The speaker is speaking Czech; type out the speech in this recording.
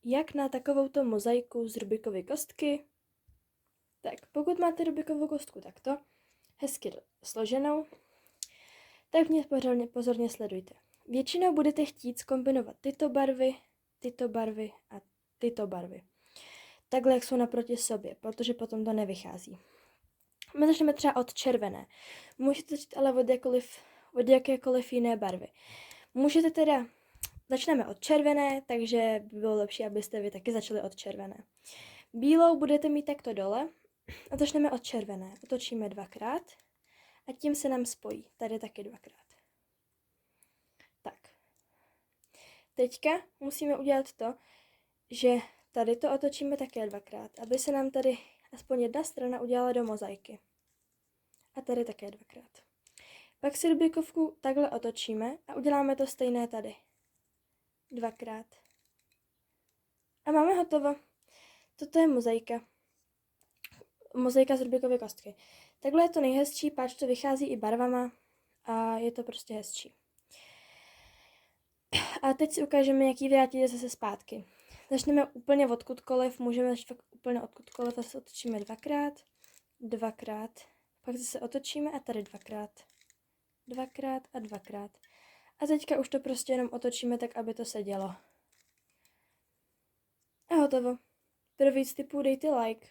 jak na takovouto mozaiku z Rubikovy kostky. Tak, pokud máte Rubikovou kostku takto, hezky složenou, tak mě pozorně sledujte. Většinou budete chtít zkombinovat tyto barvy a tyto barvy. Takhle, jak jsou naproti sobě, protože potom to nevychází. My začneme třeba od červené. Můžete začít ale od jakékoliv jiné barvy. Začneme od červené, takže by bylo lepší, abyste vy taky začali od červené. Bílou budete mít takto dole a začneme od červené. Otočíme 2krát a tím se nám spojí. Tady taky 2krát. Tak. Teďka musíme udělat to, že tady to otočíme také 2krát, aby se nám tady aspoň jedna strana udělala do mozaiky. A tady také 2krát. Pak si Rubikovku takhle otočíme a uděláme to stejné tady. 2krát. A máme hotovo. Toto je mozaika. Mozaika z Rubikovy kostky. Takhle je to nejhezčí, páč to vychází i barvama a je to prostě hezčí. A teď si ukážeme, jaký vrátíte zase zpátky. Začneme úplně odkudkoliv, můžeme začít fakt úplně odkudkoliv, zase otočíme 2krát, pak zase otočíme a tady 2krát a 2krát. A teďka už to prostě jenom otočíme tak, aby to sedělo. A hotovo. Pro víc tipů dejte like.